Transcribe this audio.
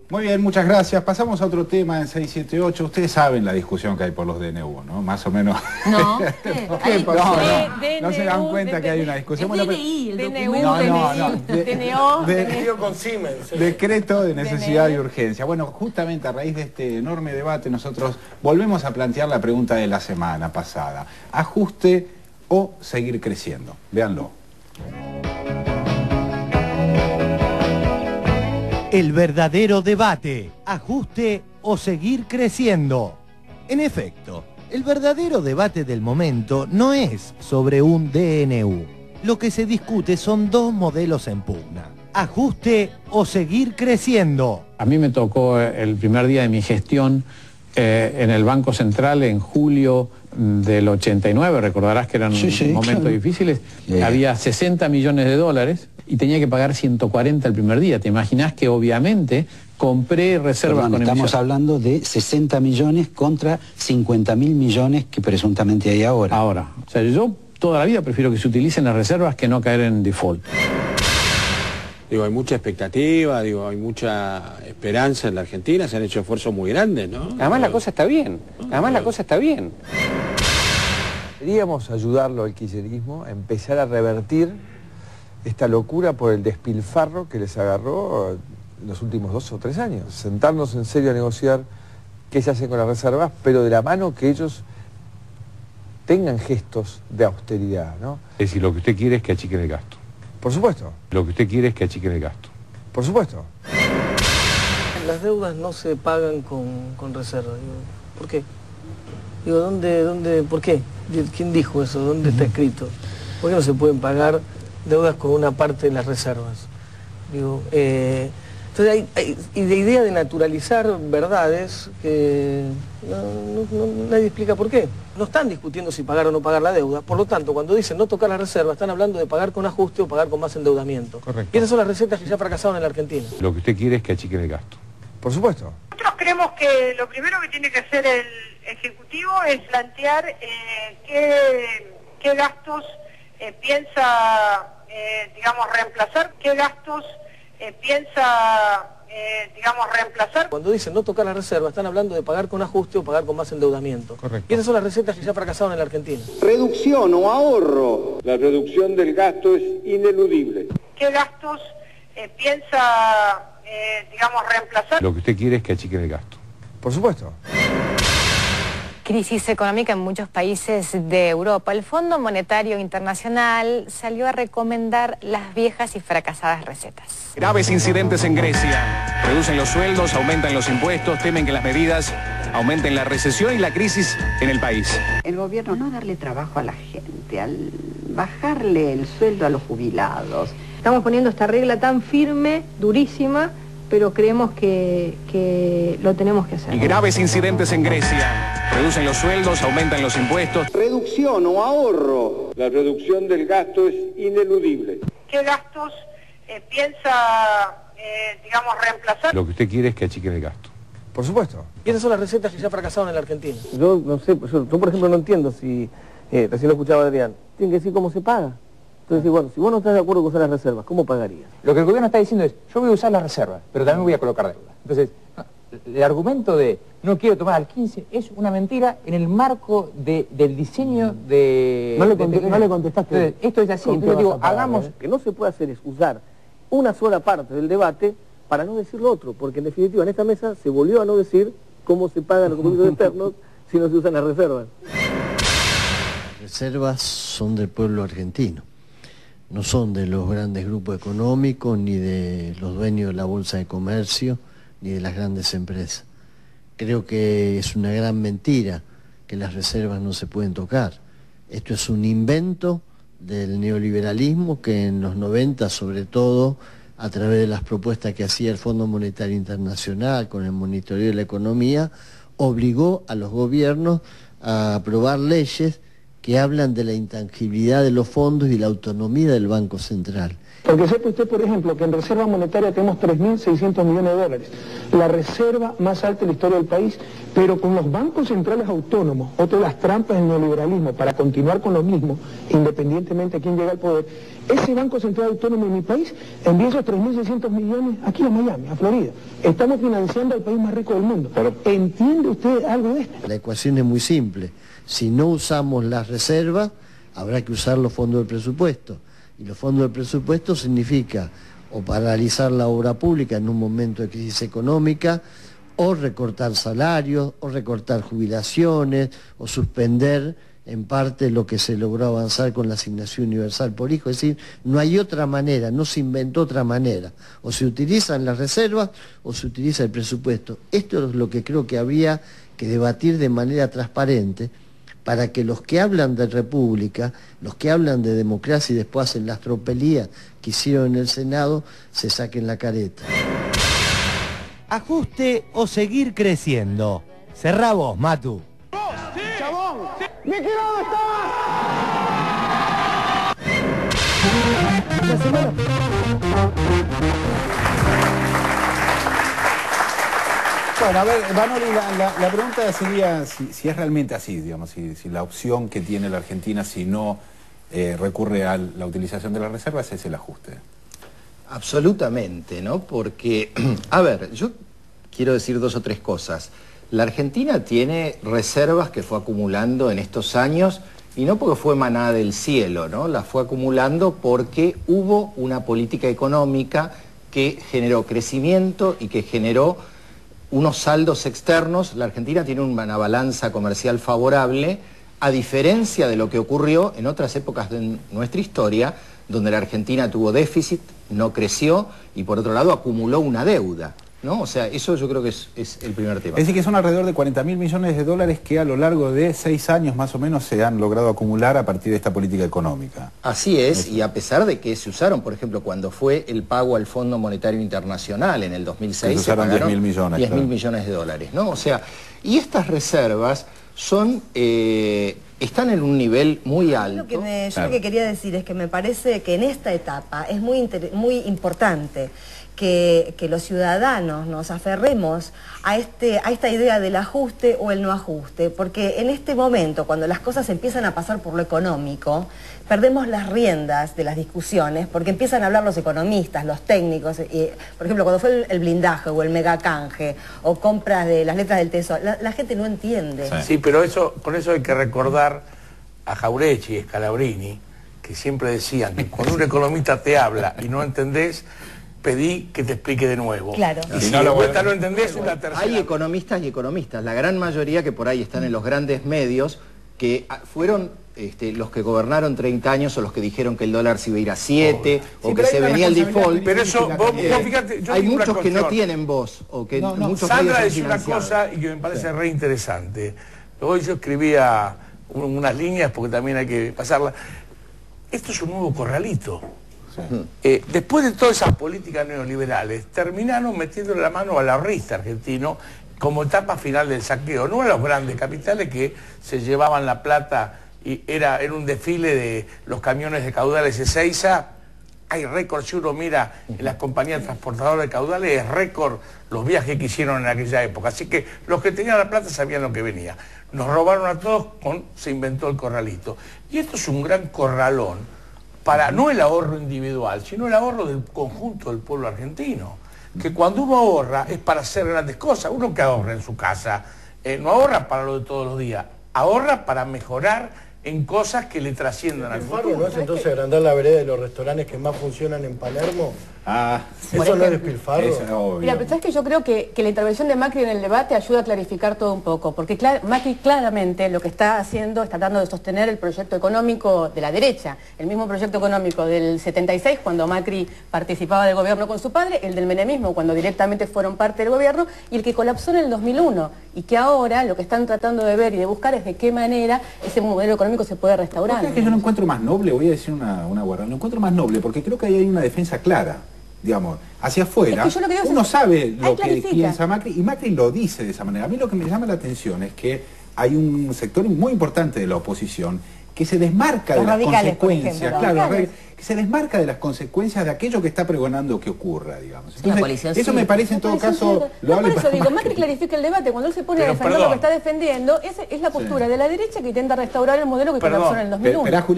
Muy bien, muchas gracias. Pasamos a otro tema en 678. Ustedes saben la discusión que hay por los DNU, ¿no? Más o menos. No. No se dan cuenta que hay una discusión. El DNI, el documento. DNO con Siemens. Decreto de necesidad y urgencia. Bueno, justamente a raíz de este enorme debate nosotros volvemos a plantear la pregunta de la semana pasada. ¿Ajuste o seguir creciendo? Véanlo. El verdadero debate, ajuste o seguir creciendo. En efecto, el verdadero debate del momento no es sobre un DNU. Lo que se discute son dos modelos en pugna, ajuste o seguir creciendo. A mí me tocó el primer día de mi gestión en el Banco Central en julio del 89, recordarás que eran momentos difíciles, había 60 millones de dólares y tenía que pagar 140 el primer día. ¿Te imaginás que obviamente compré reservas con emisión? Estamos hablando de 60 millones contra 50.000 millones que presuntamente hay ahora. Ahora, o sea, yo toda la vida prefiero que se utilicen las reservas que no caer en default. Digo, hay mucha expectativa, digo, hay mucha esperanza en la Argentina, se han hecho esfuerzos muy grandes, ¿no? Además la cosa está bien, la cosa está bien. Queríamos ayudarlo al kirchnerismo a empezar a revertir esta locura por el despilfarro que les agarró en los últimos 2 o 3 años. Sentarnos en serio a negociar qué se hace con las reservas, pero de la mano que ellos tengan gestos de austeridad, ¿no? Es decir, lo que usted quiere es que achiquen el gasto. Por supuesto. Lo que usted quiere es que achiquen el gasto. Por supuesto. Las deudas no se pagan con reserva. Digo, ¿por qué? Digo, ¿por qué? ¿Quién dijo eso? ¿Dónde está escrito? ¿Por qué no se pueden pagar deudas con una parte de las reservas? Digo, entonces y de idea de naturalizar verdades que nadie explica por qué. No están discutiendo si pagar o no pagar la deuda, por lo tanto, cuando dicen no tocar las reservas, están hablando de pagar con ajuste o pagar con más endeudamiento. Correcto. Y esas son las recetas que ya fracasaron en la Argentina. Lo que usted quiere es que achiquen el gasto. Por supuesto. Nosotros creemos que lo primero que tiene que hacer el Ejecutivo es plantear qué gastos piensa, digamos, reemplazar, qué gastos reemplazar. Cuando dicen no tocar las reservas, están hablando de pagar con ajuste o pagar con más endeudamiento. Correcto. Y esas son las recetas que ya fracasaron en la Argentina. Reducción o ahorro. La reducción del gasto es ineludible. ¿Qué gastos piensa, digamos, reemplazar? Lo que usted quiere es que achiquen el gasto. Por supuesto. Crisis económica en muchos países de Europa. El Fondo Monetario Internacional salió a recomendar las viejas y fracasadas recetas. Graves incidentes en Grecia. Reducen los sueldos, aumentan los impuestos, temen que las medidas aumenten la recesión y la crisis en el país. El gobierno no darle trabajo a la gente, al bajarle el sueldo a los jubilados. Estamos poniendo esta regla tan firme, durísima, pero creemos que lo tenemos que hacer. Y graves incidentes en Grecia. Reducen los sueldos, aumentan los impuestos. Reducción o ahorro. La reducción del gasto es ineludible. ¿Qué gastos piensa, digamos, reemplazar? Lo que usted quiere es que achiquen el gasto. Por supuesto. Y esas son las recetas que ya fracasaron en la Argentina. Yo no sé, yo por ejemplo no entiendo si, recién lo escuchaba Adrián, tienen que decir cómo se paga. Entonces, bueno, si vos no estás de acuerdo con usar las reservas, ¿cómo pagarías? Lo que el gobierno está diciendo es, yo voy a usar las reservas, pero también voy a colocar deuda. Entonces, el argumento de no quiero tomar al 15 es una mentira en el marco del diseño de... No le contestaste. Entonces, esto es así, entonces digo, hagamos... que no se puede hacer es usar una sola parte del debate para no decir lo otro, porque en definitiva en esta mesa se volvió a no decir cómo se pagan los compromisos externos si no se usan las reservas. Las reservas son del pueblo argentino. No son de los grandes grupos económicos, ni de los dueños de la bolsa de comercio, ni de las grandes empresas. Creo que es una gran mentira que las reservas no se pueden tocar. Esto es un invento del neoliberalismo que en los 90, sobre todo, a través de las propuestas que hacía el Fondo Monetario Internacional con el monitoreo de la economía, obligó a los gobiernos a aprobar leyes que hablan de la intangibilidad de los fondos y la autonomía del Banco Central. Porque sepa usted, por ejemplo, que en reserva monetaria tenemos 3.600 millones de dólares, la reserva más alta de la historia del país, pero con los bancos centrales autónomos, otra de las trampas del neoliberalismo, para continuar con lo mismo, independientemente de quién llega al poder, ese Banco Central Autónomo en mi país envía esos 3.600 millones aquí a Miami, a Florida. Estamos financiando al país más rico del mundo. Pero ¿entiende usted algo de esto? La ecuación es muy simple. Si no usamos las reservas, habrá que usar los fondos del presupuesto. Y los fondos del presupuesto significa o paralizar la obra pública en un momento de crisis económica, o recortar salarios, o recortar jubilaciones, o suspender en parte lo que se logró avanzar con la asignación universal por hijo. Es decir, no hay otra manera, no se inventó otra manera. O se utilizan las reservas o se utiliza el presupuesto. Esto es lo que creo que habría que debatir de manera transparente, para que los que hablan de república, los que hablan de democracia y después hacen las tropelías que hicieron en el Senado, se saquen la careta. Ajuste o seguir creciendo. Cerrá vos, Matu. ¡Sí! ¡Chabón! ¡Sí! ¡Miki, dónde estás! La semana... Bueno, a ver, Vanoli, la pregunta sería si es realmente así, digamos, si la opción que tiene la Argentina, si no recurre a la utilización de las reservas, es el ajuste. Absolutamente, ¿no? Porque, a ver, yo quiero decir dos o tres cosas. La Argentina tiene reservas que fue acumulando en estos años, y no porque fue manada del cielo, ¿no? Las fue acumulando porque hubo una política económica que generó crecimiento y que generó unos saldos externos. La Argentina tiene una balanza comercial favorable, a diferencia de lo que ocurrió en otras épocas de nuestra historia, donde la Argentina tuvo déficit, no creció y por otro lado acumuló una deuda, ¿no? O sea, eso yo creo que es el primer tema. Es decir, que son alrededor de 40.000 millones de dólares que a lo largo de 6 años más o menos se han logrado acumular a partir de esta política económica. Así es, y a pesar de que se usaron, por ejemplo, cuando fue el pago al Fondo Monetario Internacional en el 2006, se usaron 10.000 millones. 10.000 millones de dólares, ¿no? O sea, y estas reservas son... están en un nivel muy alto. Yo lo que quería decir es que me parece que en esta etapa es muy importante que los ciudadanos nos aferremos a esta idea del ajuste o el no ajuste, porque en este momento, cuando las cosas empiezan a pasar por lo económico, perdemos las riendas de las discusiones, porque empiezan a hablar los economistas, los técnicos, por ejemplo, cuando fue el blindaje o el megacanje, o compras de las letras del Tesoro, la gente no entiende. Sí, pero con eso hay que recordar a Jauretche y Scalabrini, que siempre decían que cuando un economista te habla y no entendés, pedí que te explique de nuevo. Claro. Y si de vuelta no entendés, una tercera. Hay economistas y economistas, la gran mayoría que por ahí están en los grandes medios, que fueron los que gobernaron 30 años o los que dijeron que el dólar se iba a ir a 7 o que se venía el default. Pero eso, vos fíjate, yo hay muchos que no tienen voz. O que muchos Sandra decía una cosa y que me parece re interesante. Hoy yo escribía unas líneas porque también hay que pasarlas. Esto es un nuevo corralito. Después de todas esas políticas neoliberales, terminaron metiéndole la mano al ahorrista argentino como etapa final del saqueo, no a los grandes capitales que se llevaban la plata y era un desfile de los camiones de caudales de Ezeiza. Hay récord, si uno mira en las compañías transportadoras de caudales, es récord los viajes que hicieron en aquella época. Así que los que tenían la plata sabían lo que venía. Nos robaron a todos, se inventó el corralito. Y esto es un gran corralón para no el ahorro individual, sino el ahorro del conjunto del pueblo argentino. Que cuando uno ahorra es para hacer grandes cosas. Uno que ahorra en su casa, no ahorra para lo de todos los días, ahorra para mejorar en cosas que le trasciendan al futuro. ¿No es entonces agrandar la vereda de los restaurantes que más funcionan en Palermo? ¿Eso no es despilfarro? Mira, pero sabes que yo creo que la intervención de Macri en el debate ayuda a clarificar todo un poco, porque Macri claramente lo que está haciendo es tratando de sostener el proyecto económico de la derecha, el mismo proyecto económico del 76, cuando Macri participaba del gobierno con su padre, el del menemismo, cuando directamente fueron parte del gobierno, y el que colapsó en el 2001, y que ahora lo que están tratando de ver y de buscar es de qué manera ese modelo económico se puede restaurar. ¿Por qué es que yo no encuentro más noble? Voy a decir una guarda, no encuentro más noble, porque creo que ahí hay una defensa clara. Digamos, hacia afuera, es que uno sabe lo que piensa Macri, y Macri lo dice de esa manera. A mí lo que me llama la atención es que hay un sector muy importante de la oposición que se desmarca de Los las radicales, por consecuencias, ejemplo, claro, radicales. que se desmarca de las consecuencias de aquello que está pregonando que ocurra, digamos. Una Entonces, coalición eso me parece en todo caso No, por eso digo, para Macri clarifica el debate. Cuando él se pone a defender lo que está defendiendo, esa es la postura de la derecha que intenta restaurar el modelo que colapsó en el 2001. Esperá, Julián.